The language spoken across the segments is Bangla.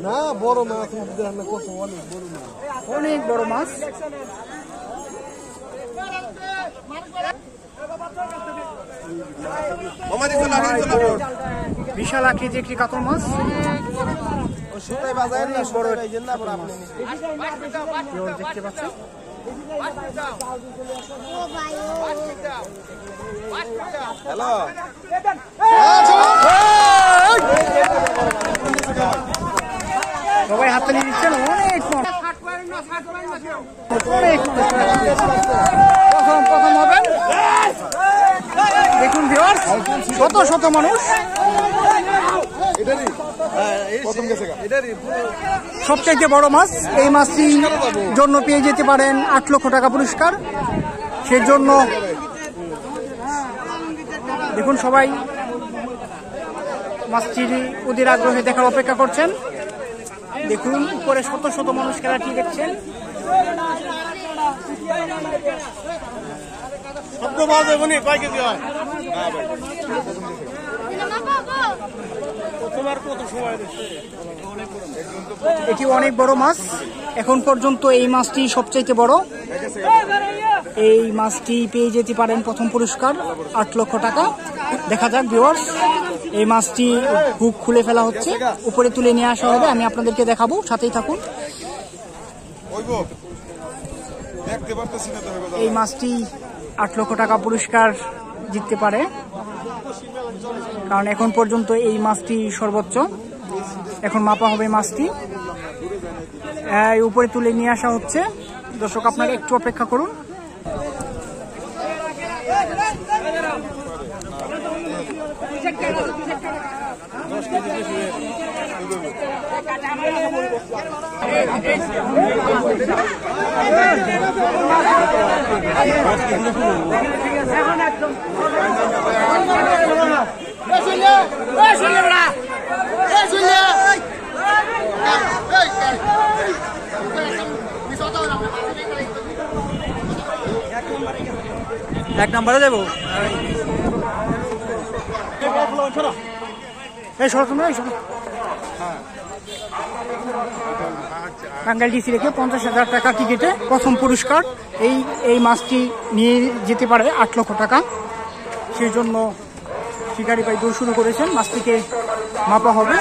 না বড় মাছ অনেক বড় মাছ। বিশাল আকৃতির একটি কাতল মাছ। দেখতে পাচ্ছেন সবাই হাততালি দিচ্ছেন। অনেক প্রথম হবেন দেখুন ভিউয়ার্স, শত শত মানুষ। সবচাইতে বড় মাছ। এই মাছটির জন্য পেয়ে যেতে পারেন 8 লক্ষ টাকা পুরস্কার। সেজন্য দেখুন সবাই মাছটির অধীর আগ্রহে দেখার অপেক্ষা করছেন। দেখুন উপরে শত শত মানুষ খেলাটি দেখছেন। এটি অনেক বড় মাছ। এখন পর্যন্ত এই মাছটি সবচাইতে বড়। এই মাছটি পেয়ে যেতে পারেন প্রথম পুরস্কার 8 লক্ষ টাকা। দেখা যাক ভিউয়ার্স, এই মাছটি হুক খুলে ফেলা হচ্ছে, উপরে তুলে নিয়ে আসা হবে। আমি আপনাদেরকে দেখাবো, সাথেই থাকুন। এই মাছটি 8 লক্ষ টাকা পুরস্কার জিততে পারে, কারণ এখন পর্যন্ত এই মাছটি সর্বোচ্চ। এখন মাপা হবে মাছটি, উপরে তুলে নিয়ে আসা হচ্ছে। দর্শক আপনারা একটু অপেক্ষা করুন। এক নম্বরে দেবো। টাঙ্গাইল ডিসি রেখে 50,000 টাকা টিকিটে প্রথম পুরস্কার। এই মাছটি নিয়ে যেতে পারে 8 লক্ষ টাকা। সেই জন্য শিকারি ভাই দৌড় শুরু করেছেন। মাছটিকে মাপা হবে।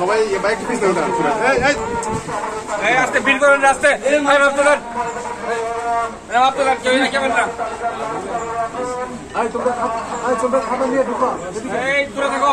সবাই বাইক আস্তে ভিড় করেন রাস্তায়। খাবার নিয়ে ঢুকো, দূরে থাকো।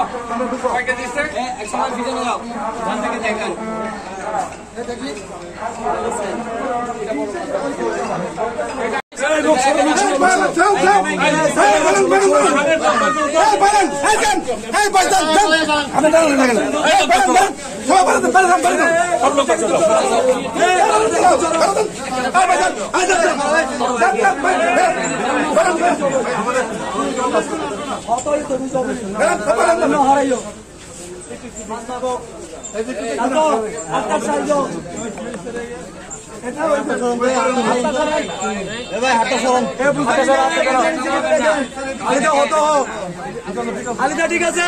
ঠিক আছে।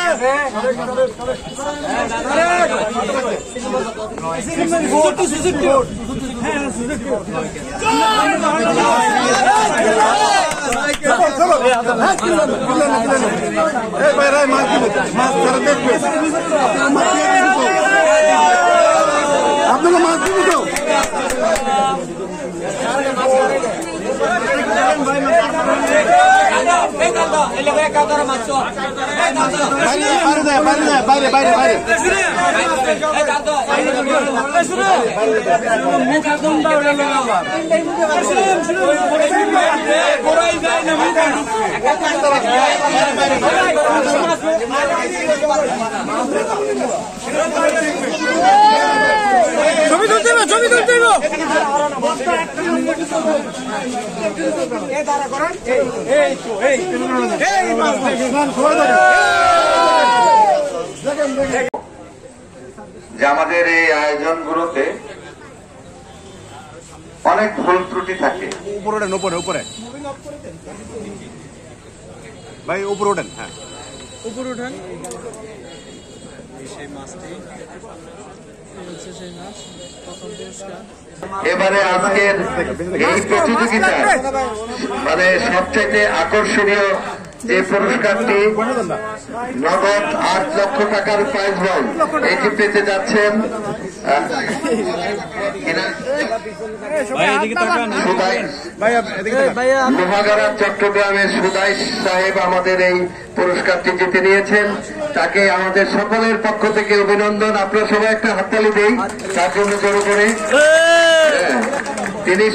আপনারা মাছ দিবি তো ভাই ছবি তুলতে হবে, ছবি তুলতে হবে। যে আমাদের এই আয়োজনগুলোতে অনেক ভুল ত্রুটি থাকে। উপরে ওঠেন, উপরে উপরে ভাই, উপরে ওঠেন। হ্যাঁ, উপরে উঠেন। সেই মাছটি হচ্ছে সেই মাছ, প্রথম পুরস্কার। এবারে আজকের এই প্রতিযোগিতায় মানে সবচেয়ে আকর্ষণীয় যে পুরস্কারটি নগদ 8 লক্ষ টাকার প্রাইজ বল, এটি পেতে যাচ্ছেন লোহাগাড়া চট্টগ্রামের সুদাই সাহেব আমাদের এই পুরস্কারটি জিতে নিয়েছেন। তাকে আমাদের সকলের পক্ষ থেকে অভিনন্দন। আপনারা সবাই একটা হাততালি দেই তার জন্য জড়ো করে। তিনি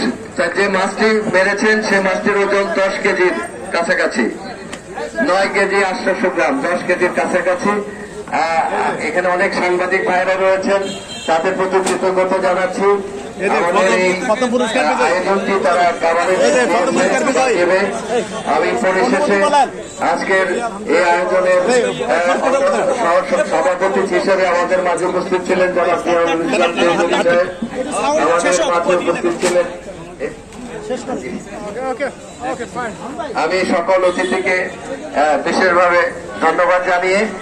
যে মাছটি মেরেছেন সে মাছটির ওজন 10 কেজির কাছাকাছি, 9 কেজি 800 গ্রাম, 10 কেজির কাছাকাছি। এখানে অনেক সাংবাদিক ভাইরা রয়েছেন, তাদের প্রতি কৃতজ্ঞতা জানাচ্ছি। আয়োজনটি তারা দেবে। আমি পরিশেষে আজকের এই আয়োজনের সভাপতি হিসেবে আমাদের মাঝে উপস্থিত ছিলেন জনাব আমাদের মাঝে উপস্থিত ছিলেন। আমি সকল অতিথিকে বিশেষভাবে ধন্যবাদ জানিয়ে